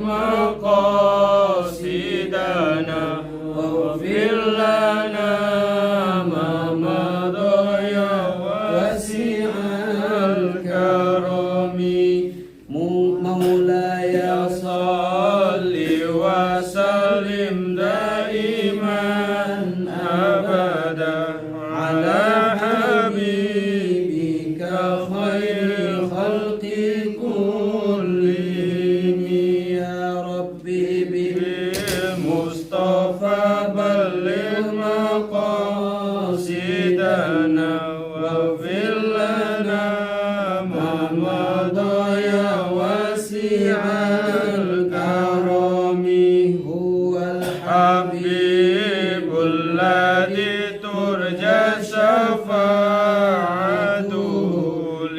مقاصدنا واغفر لنا ما مضى يا واسع الكرم مولاي صل وسلم دائما أبدا على حبيبك خير الخلق كلهم يا ربي بالمصطفى بلغ مقاصدنا واغفر لنا ما مضى يا واسع الكرم هو الحبيب الذي ترجى شفاعته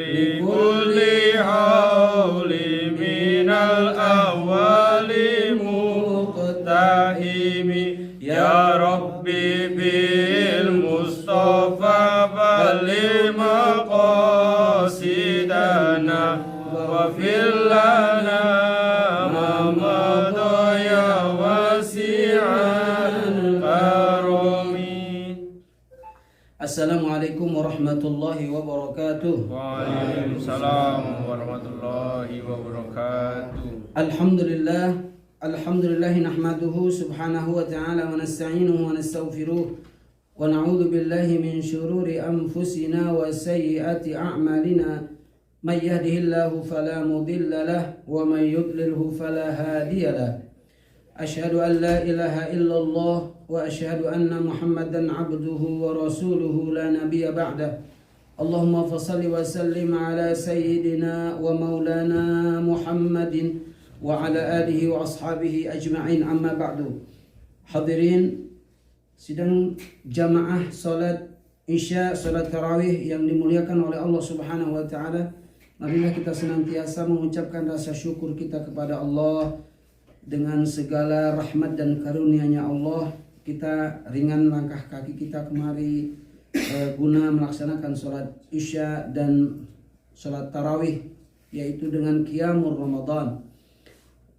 لكل حول من الأول مقتحم يا ربي بالمصطفى بلغ مقاصدنا واغفر لنا ما مضى يا واسع الكرم. Assalamualaikum warahmatullahi wabarakatuh. Waalaikumsalam warahmatullahi wabarakatuh. Alhamdulillah nahmaduhu subhanahu wa ta'ala wa nasta'inuhu wa nastaghfiruh wa na'udzu billahi min shururi anfusina wa sayyiati a'malina may yahdihillahu fala mudilla lahu wa may yudlilhu fala hadiya lahu. Asyhadu an la ilaha illallah wa asyhadu anna Muhammadan abduhu wa rasuluhu la nabiyya ba'dah. Allahumma fassalli wa sallim ala sayyidina wa maulana Muhammadin wa ala alihi wa ashabihi ajma'in, amma ba'du. Hadirin sidang jamaah salat Isya, salat tarawih yang dimuliakan oleh Allah Subhanahu wa taala. Marilah kita senantiasa mengucapkan rasa syukur kita kepada Allah. Dengan segala rahmat dan karunia-Nya Allah, kita ringan langkah kaki kita kemari guna melaksanakan salat Isya dan salat tarawih, yaitu dengan qiyamul Ramadan.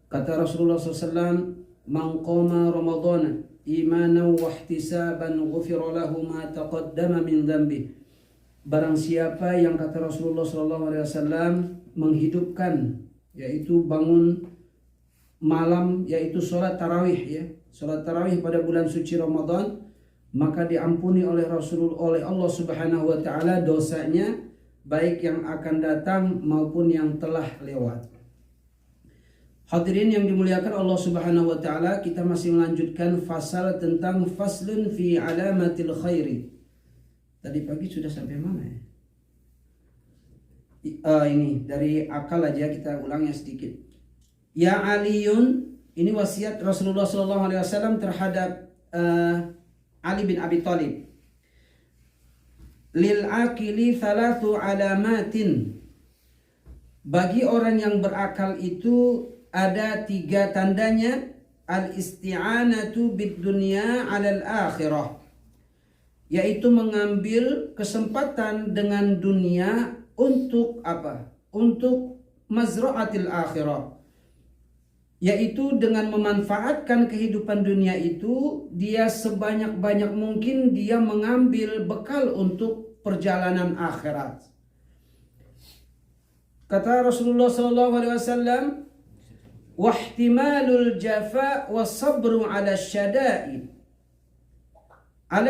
Kata Rasulullah SAW, "Man qama Ramadana imanan wa ihtisaban ghufira lahu ma taqaddama min dhanbi." Barang siapa yang, kata Rasulullah SAW, menghidupkan, yaitu bangun malam, yaitu sholat tarawih, ya, sholat tarawih pada bulan suci Ramadan, maka diampuni oleh Allah Subhanahu wa taala dosanya, baik yang akan datang maupun yang telah lewat. Hadirin yang dimuliakan Allah Subhanahu wa taala, kita masih melanjutkan fasal tentang faslun fi alamatil khairi. Tadi pagi sudah sampai mana ya? Ini dari akal aja, kita ulangnya sedikit. Ya Aliyun, ini wasiat Rasulullah SAW terhadap Ali bin Abi Thalib. Lil akili thalathu alamatin. Bagi orang yang berakal itu ada 3 tandanya. Al-isti'anatu bid dunya 'alal akhirah, yaitu mengambil kesempatan dengan dunia untuk apa? Untuk mazra'atil akhirah, yaitu dengan memanfaatkan kehidupan dunia itu, dia sebanyak-banyak mungkin dia mengambil bekal untuk perjalanan akhirat. Kata Rasulullah SAW, "Wahtimalul jafa wasabru ala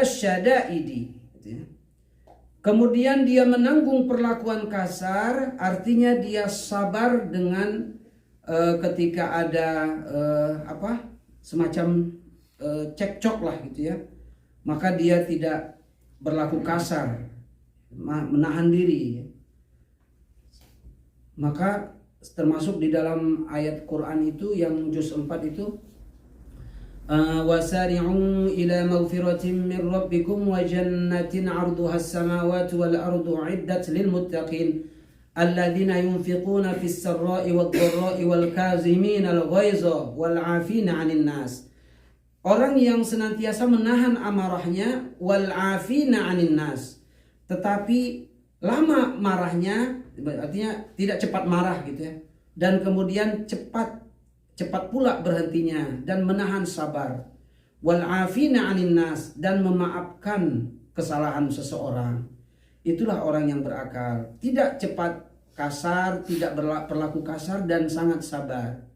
syada'idi." Kemudian dia menanggung perlakuan kasar, artinya dia sabar dengan ketika ada semacam cekcok lah gitu ya, maka dia tidak berlaku kasar, menahan diri. Maka termasuk di dalam ayat Quran itu yang juz 4 itu, wasari'u ila maghfiratin min rabbikum wa jannatin 'arduha as-samawati wal ardu 'iddat lil muttaqin alladzina yunfiquna fis sarra'i wad dharra'i wal kazimina al ghaiza wal 'afina 'anil nas. Orang yang senantiasa menahan amarahnya, wal 'afina 'anil nas, tetapi lama marahnya, artinya tidak cepat marah gitu ya, dan kemudian cepat cepat pula berhentinya dan menahan sabar. Wal afina 'anil nas, dan memaafkan kesalahan seseorang. Itulah orang yang berakal, tidak cepat kasar, tidak berlaku kasar, dan sangat sabar.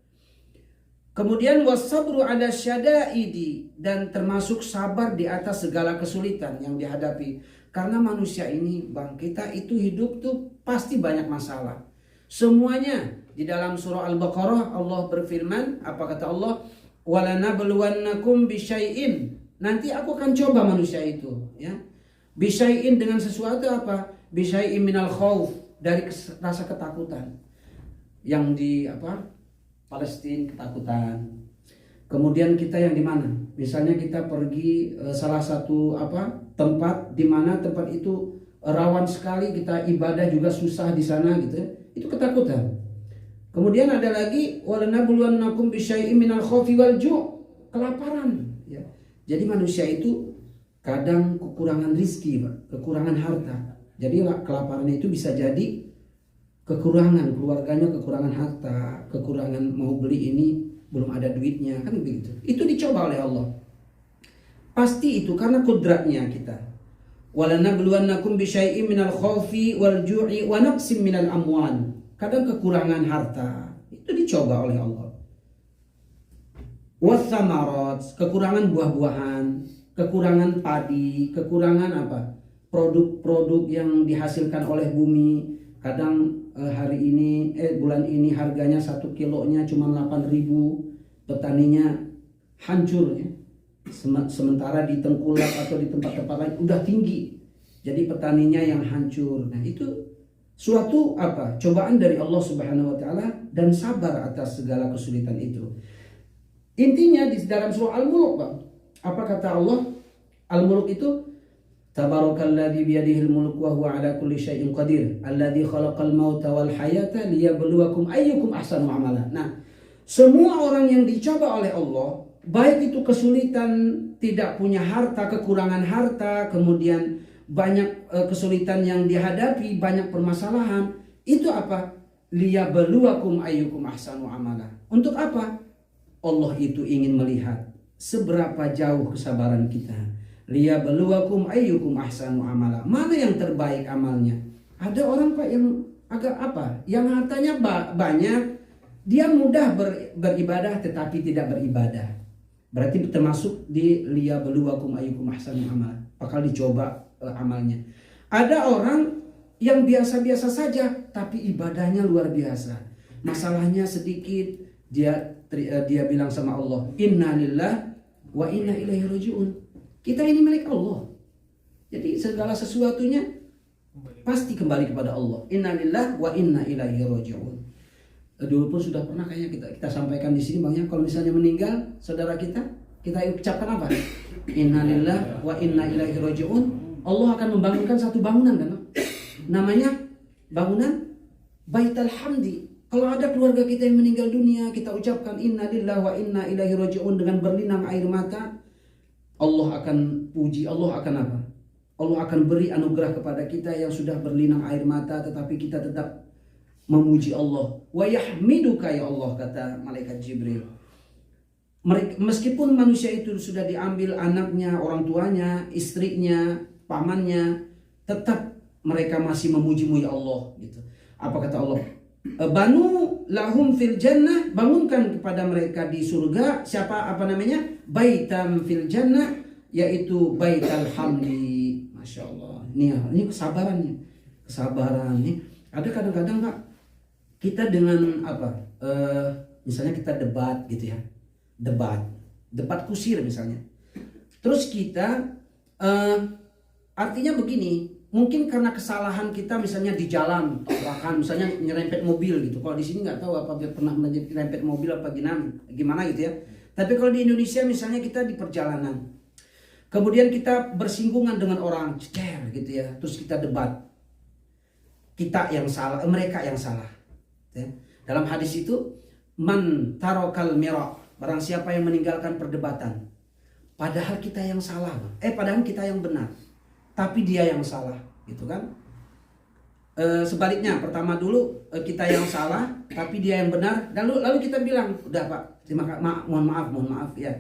Kemudian wasabru ala syada'idi, dan termasuk sabar di atas segala kesulitan yang dihadapi. Karena manusia ini, Bang, kita itu hidup tuh pasti banyak masalah. Semuanya. Di dalam surah Al-Baqarah Allah berfirman, apa kata Allah? Walanabluwannakum bisyai'in. Nanti aku akan coba manusia itu, ya. Bisyai'in dengan sesuatu apa? Bisyai'in minal khauf, dari rasa ketakutan. Yang di Palestina ketakutan. Kemudian kita yang di mana? Misalnya kita pergi salah satu tempat di mana tempat itu rawan sekali, kita ibadah juga susah di sana gitu ya. Itu ketakutan. Kemudian ada lagi walanabluwannakum bisyai'in minal khaufi wal ju', kelaparan ya. Jadi manusia itu kadang kekurangan rizki, kekurangan harta. Jadi kelaparan itu bisa jadi kekurangan, keluarganya kekurangan harta, kekurangan mau beli ini belum ada duitnya, kan begitu. Itu dicoba oleh Allah. Pasti itu karena kodratnya kita. Walanabluwannakum bisyai'in minal khaufi wal ju'i wa naqsim minal amwal. Kadang kekurangan harta itu dicoba oleh Allah. Wathamarat, kekurangan buah-buahan, kekurangan padi, kekurangan produk-produk yang dihasilkan oleh bumi. Kadang hari ini bulan ini harganya 1 kilonya cuma 8.000, petaninya hancur ya. Sementara di Tengkulak atau di tempat-tempat lain udah tinggi, jadi petaninya yang hancur. Nah itu suatu cobaan dari Allah Subhanahu wa taala, dan sabar atas segala kesulitan itu. Intinya di dalam surah Al-Mulk, Bang, apa kata Allah? Al-Mulk itu tabarakalladzi biyadihil mulku wa huwa ala kulli syai'in qadir alladzi khalaqal mauta wal hayata liyabluwakum ayyukum ahsanu amala. Nah, semua orang yang dicoba oleh Allah, baik itu kesulitan, tidak punya harta, kekurangan harta, kemudian banyak kesulitan yang dihadapi, banyak permasalahan, itu apa? Liyabluwakum ayyukum ahsanu amala. Untuk apa? Allah itu ingin melihat seberapa jauh kesabaran kita. Liyabluwakum ayyukum ahsanu amala. Mana yang terbaik amalnya? Ada orang Pak yang agak yang hartanya banyak, dia mudah beribadah tetapi tidak beribadah. Berarti termasuk di liyabluwakum ayyukum ahsanu amala. Bakal dicoba amalnya. Ada orang yang biasa-biasa saja tapi ibadahnya luar biasa. Masalahnya sedikit, dia bilang sama Allah, inna lillahi wa inna ilaihi raji'un. Kita ini milik Allah. Jadi segala sesuatunya pasti kembali kepada Allah. Inna lillahi wa inna ilaihi raji'un. Dulu pun sudah pernah kayaknya kita sampaikan di sini, Bang, ya, kalau misalnya meninggal saudara kita ucapkan apa? Inna lillahi wa inna ilaihi raji'un. Allah akan membangunkan satu bangunan, kan? Namanya bangunan Baitul Hamdi. Kalau ada keluarga kita yang meninggal dunia, kita ucapkan inna lillahi wa inna ilaihi raji'un dengan berlinang air mata, Allah akan puji, Allah akan apa? Allah akan beri anugerah kepada kita yang sudah berlinang air mata tetapi kita tetap memuji Allah. Wa yahmiduka ya Allah, kata malaikat Jibril. Meskipun manusia itu sudah diambil anaknya, orang tuanya, istrinya, pamannya, tetap mereka masih memuji-muji Allah gitu. Apa kata Allah? Banu lahum fil jannah, bangunkan kepada mereka di surga siapa baitam fil jannah, yaitu baital hamdi. Masya Allah. Ini kesabarannya. Kesabaran nih. Ada kadang-kadang Pak, kita dengan misalnya kita debat gitu ya. Debat kusir misalnya. Terus kita artinya begini, mungkin karena kesalahan kita misalnya di jalan, tabrakan, misalnya nyerempet mobil gitu. Kalau di sini nggak tahu apa pernah nyerempet mobil apa gimana gitu ya. Tapi kalau di Indonesia misalnya kita di perjalanan, kemudian kita bersinggungan dengan orang, cecer gitu ya, terus kita debat. Kita yang salah, mereka yang salah. Ya. Dalam hadis itu, man tarokal mira, barang siapa yang meninggalkan perdebatan, padahal kita yang salah, padahal kita yang benar, tapi dia yang salah, gitu kan? sebaliknya, pertama dulu kita yang salah tapi dia yang benar, lalu kita bilang udah Pak, mohon maaf ya.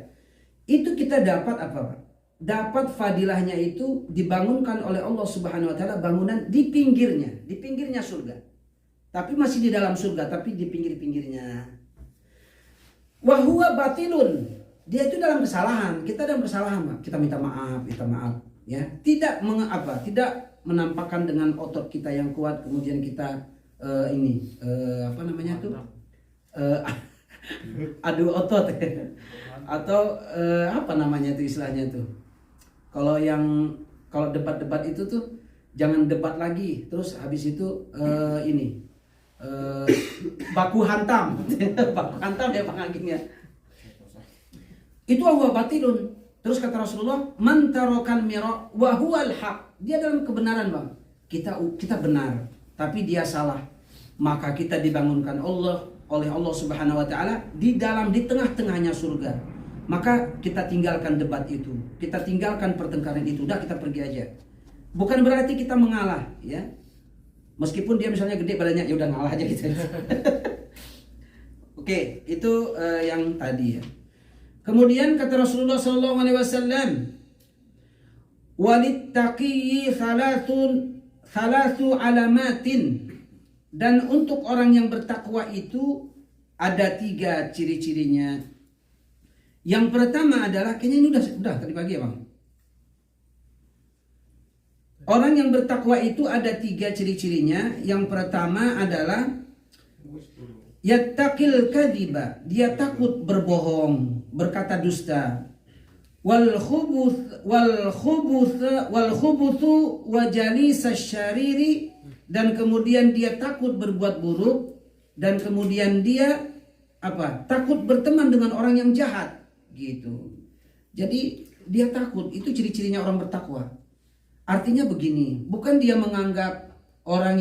Itu kita dapat apa Pak? Dapat fadilahnya itu dibangunkan oleh Allah Subhanahu wa taala bangunan di pinggirnya surga. Tapi masih di dalam surga tapi di pinggirnya. Wa huwa batilun. Dia itu dalam kesalahan, kita dalam kesalahan Pak. Kita minta maaf ya. Tidak menampakkan dengan otot kita yang kuat kemudian kita apa namanya tuh adu otot atau apa namanya itu istilahnya tuh kalau debat itu tuh jangan debat lagi terus habis itu baku hantam ya Bang Aging ya. Itu huwa batilun. Terus kata Rasulullah, man tarokan mira wa huwal haq. Dia dalam kebenaran Bang. Kita benar, tapi dia salah. Maka kita dibangunkan oleh Allah Subhanahu wa taala di tengah-tengahnya surga. Maka kita tinggalkan debat itu. Kita tinggalkan pertengkaran itu. Udah kita pergi aja. Bukan berarti kita mengalah, ya. Meskipun dia misalnya gede badannya, ya udah ngalah aja gitu. Oke, itu yang tadi ya. Kemudian kata Rasulullah SAW, walittaqiyyi thalathu alamatin. Dan untuk orang yang bertakwa itu ada 3 ciri-cirinya. Yang pertama adalah, kayaknya ini udah tadi pagi ya Bang. Orang yang bertakwa itu ada 3 ciri-cirinya. Yang pertama adalah yattaqil kadhiba, dia takut berbohong, berkata dusta. Wal khubuthu wa jalisasy syariri, dan kemudian dia takut berbuat buruk, dan kemudian dia takut berteman dengan orang yang jahat gitu. Jadi dia takut, itu ciri-cirinya orang bertakwa. Artinya begini, bukan dia menganggap orang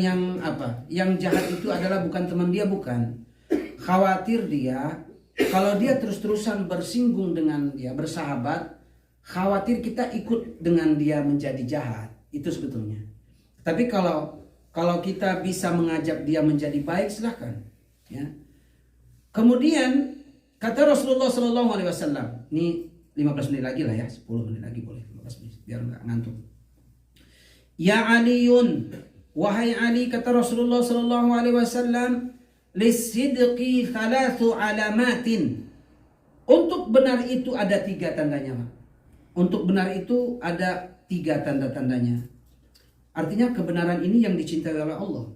yang jahat itu adalah bukan teman dia, bukan. Khawatir dia, kalau dia terus-terusan bersinggung dengan dia, bersahabat, khawatir kita ikut dengan dia menjadi jahat. Itu sebetulnya. Tapi kalau kita bisa mengajak dia menjadi baik, silahkan. Ya. Kemudian kata Rasulullah SAW, ini 15 menit lagi lah ya, 10 menit lagi boleh, 15 menit biar nggak ngantuk. Ya Aliun, wahai Ali, kata Rasulullah SAW, lisidqi thalathu alamatin. Untuk benar itu ada 3 tandanya. Untuk benar itu ada 3 tanda-tandanya. Artinya kebenaran ini yang dicintai oleh Allah.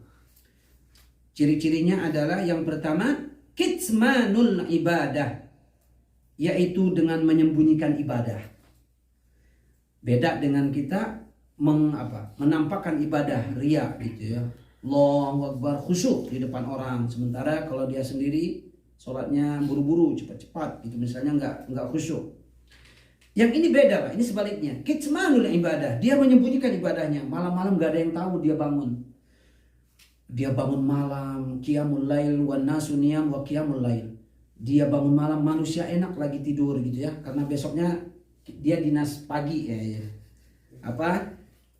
Ciri-cirinya adalah yang pertama, kitmanul ibadah, yaitu dengan menyembunyikan ibadah. Beda dengan kita menampakkan ibadah riya gitu ya. Allahu Akbar, khusyuk di depan orang, sementara kalau dia sendiri sholatnya buru-buru, cepat-cepat gitu misalnya, nggak khusyuk. Yang ini beda Pak, ini sebaliknya. Kitmanul ibadah, dia menyembunyikan ibadahnya. Malam-malam nggak ada yang tahu dia bangun. Dia bangun malam, qiyamul lail wan nasu niyam wa qiyamul lail. Dia bangun malam, manusia enak lagi tidur gitu ya, karena besoknya dia dinas pagi ya.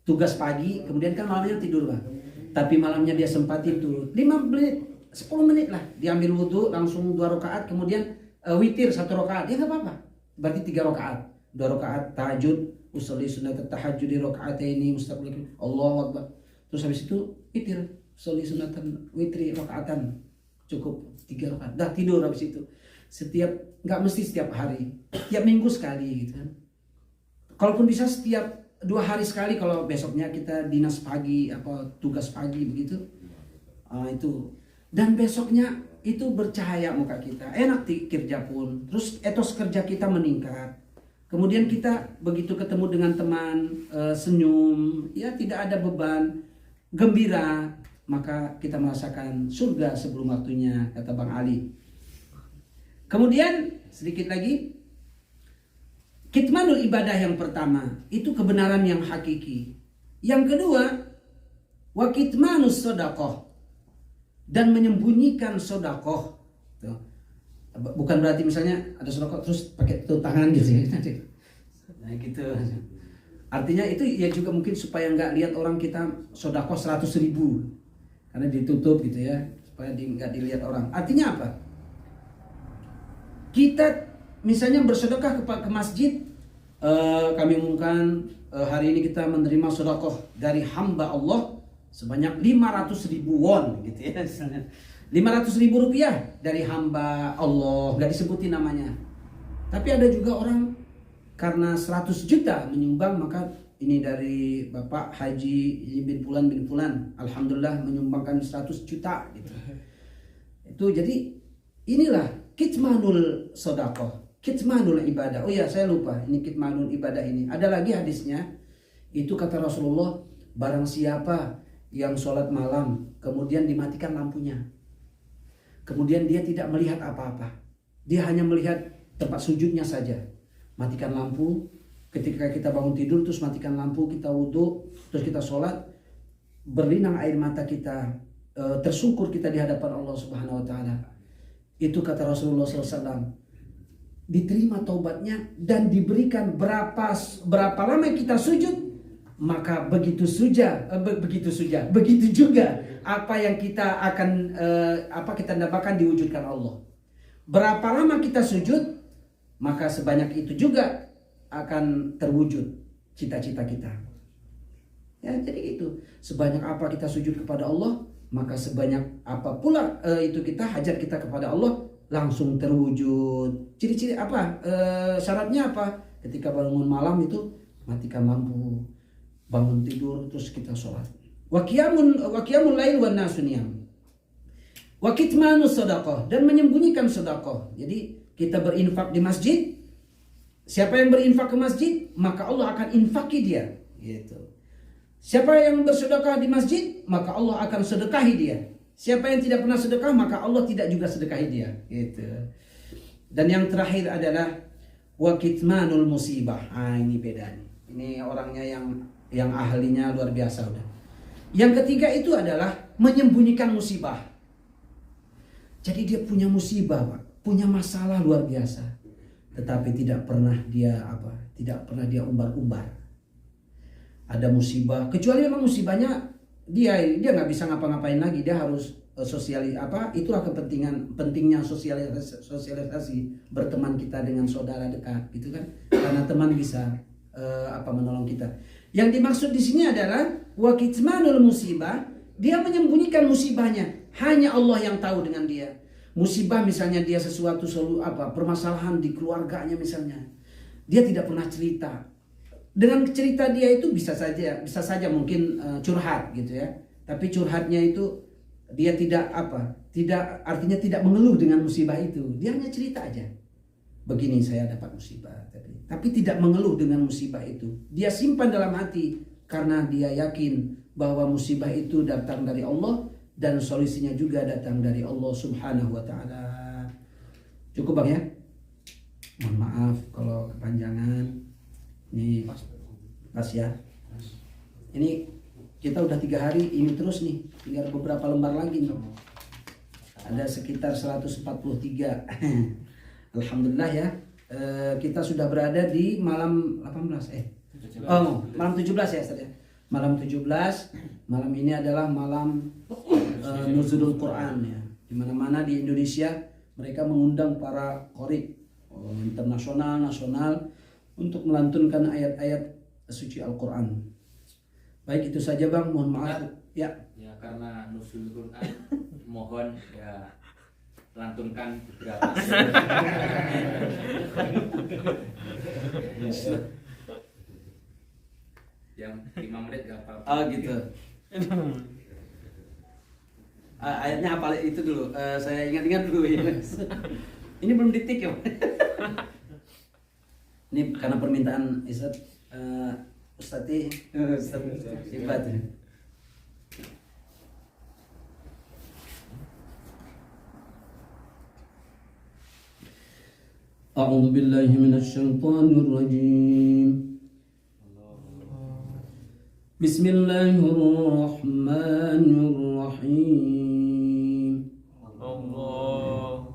Tugas pagi, kemudian kan malamnya tidur Pak. Tapi malamnya dia sempatin tuh 5 menit, 10 menit lah. Dia ambil wudhu, langsung 2 rakaat, kemudian witir 1 rakaat. Ya nggak apa-apa. Berarti 3 rakaat. 2 rakaat tahajud, usolli sunat tahajud di rakaataini mustaqbil. Allahu Akbar. Terus habis itu witir, usolli sunatan witri rakaatan. Cukup 3 rakaat. Dah tidur habis itu. Nggak mesti setiap hari. Tiap minggu sekali gitu kan. Kalaupun bisa setiap 2 hari sekali, kalau besoknya kita dinas pagi tugas pagi begitu, itu, dan besoknya itu bercahaya muka kita, enak kerja pun, terus etos kerja kita meningkat, kemudian kita begitu ketemu dengan teman senyum, ya tidak ada beban, gembira, maka kita merasakan surga sebelum waktunya, kata Bang Ali. Kemudian sedikit lagi, kitmanul ibadah yang pertama, itu kebenaran yang hakiki. Yang kedua, wa kitmanus sodakoh, dan menyembunyikan sodakoh. Bukan berarti misalnya ada sodakoh terus pakai tangan gitu. Nah gitu. Artinya itu ya juga mungkin supaya nggak lihat orang kita sodakoh 100.000. karena ditutup gitu ya, supaya nggak dilihat orang. Artinya apa? Kita misalnya bersedekah ke masjid, kami umumkan hari ini kita menerima sedekah dari hamba Allah sebanyak 500.000 won gitu ya. 500.000 rupiah dari hamba Allah, nggak disebutin namanya. Tapi ada juga orang karena 100 juta menyumbang, maka ini dari Bapak Haji bin Fulan, alhamdulillah menyumbangkan 100 juta gitu. Itu jadi inilah kitmanul sedekah, kitmanul ibadah. Oh ya, saya lupa, ini kitmanul ibadah ini. Ada lagi hadisnya, itu kata Rasulullah, barang siapa yang sholat malam kemudian dimatikan lampunya, kemudian dia tidak melihat apa-apa, dia hanya melihat tempat sujudnya saja, matikan lampu. Ketika kita bangun tidur terus matikan lampu, kita wudhu, terus kita sholat, berlinang air mata kita, tersungkur kita di hadapan Allah Subhanahu Wa Taala. Itu kata Rasulullah SAW, diterima taubatnya dan diberikan berapa lama kita sujud, maka begitu juga apa yang kita akan kita dambakan diwujudkan Allah. Berapa lama kita sujud, maka sebanyak itu juga akan terwujud cita-cita kita. Ya, jadi itu. Sebanyak apa kita sujud kepada Allah, maka sebanyak apa pula itu kita hajat kita kepada Allah langsung terwujud. Ciri-ciri apa? Syaratnya apa? Ketika bangun malam itu matikan lampu, bangun tidur terus kita sholat. Wa qiyamul lail wan nasu niyam. Wa kitmanus shadaqah, dan menyembunyikan sedekah. Jadi kita berinfak di masjid. Siapa yang berinfak ke masjid, maka Allah akan infaki dia, gitu. Siapa yang bersedekah di masjid, maka Allah akan sedekahi dia. Siapa yang tidak pernah sedekah, maka Allah tidak juga sedekahi dia, gitu. Dan yang terakhir adalah wa kitmanul musibah. Ini beda nih. Ini orangnya yang ahlinya luar biasa udah. Yang ketiga itu adalah menyembunyikan musibah. Jadi dia punya musibah, Pak, punya masalah luar biasa, tetapi tidak pernah dia umbar-umbar. Ada musibah, kecuali memang musibahnya dia nggak bisa ngapa-ngapain lagi, dia harus itulah pentingnya sosialisasi, berteman kita dengan saudara dekat gitu kan, karena teman bisa menolong kita. Yang dimaksud di sini adalah wa kitmanul musibah, dia menyembunyikan musibahnya, hanya Allah yang tahu dengan dia. Musibah misalnya dia sesuatu permasalahan di keluarganya misalnya, dia tidak pernah cerita. Dengan cerita dia itu bisa saja mungkin curhat gitu ya. Tapi curhatnya itu dia artinya tidak mengeluh dengan musibah itu. Dia hanya cerita aja. Begini saya dapat musibah tapi tidak mengeluh dengan musibah itu. Dia simpan dalam hati karena dia yakin bahwa musibah itu datang dari Allah dan solusinya juga datang dari Allah Subhanahu wa Ta'ala. Cukup Bang ya? Mohon maaf kalau kepanjangan. Ini pas ya. Ini kita udah 3 hari ini terus nih, tinggal beberapa lembar lagi nih. Ada sekitar 143. Alhamdulillah ya. Kita sudah berada di malam 18 malam 17 ya Ustaz ya. Malam 17, malam ini adalah malam Nuzulul Quran ya. Di mana-mana di Indonesia mereka mengundang para qori internasional, nasional untuk melantunkan ayat-ayat suci Al-Quran. Baik, itu saja Bang, mohon maaf ya. Ya, karena Nuzulul Quran mohon ya lantunkan beberapa yang 5 menit gak apa-apa. Oh gitu. Ayatnya apa itu dulu? Saya ingat-ingat dulu ya. Ini belum ditik ya. Ini karena permintaan Ustadz Ibat. A'udzu billahi minasy syaithanir rajim. Bismillahirrahmanirrahim. Allah.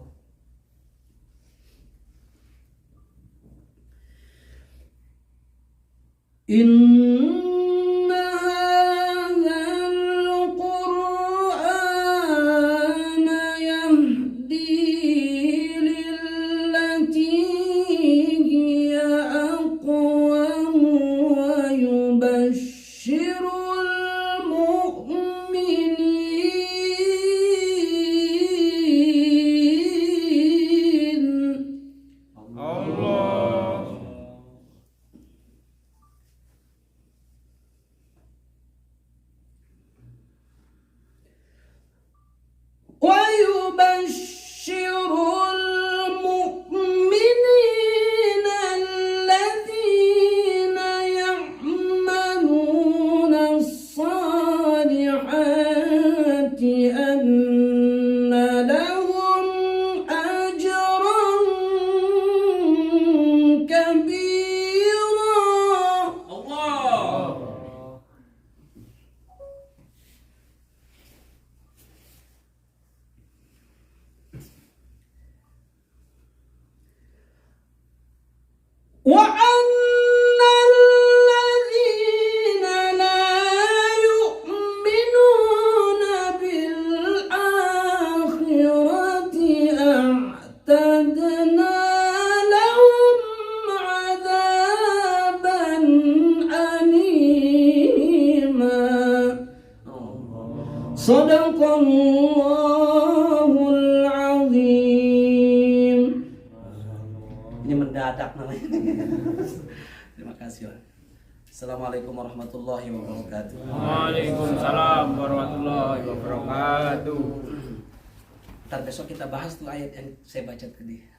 Inna hadzal Qur'an Sadaqallahul azim. Ini mendadak namanya. Terima kasih. Assalamualaikum warahmatullahi wabarakatuh. Waalaikumsalam warahmatullahi wabarakatuh. Ntar besok kita bahas tuh ayat yang saya baca tadi.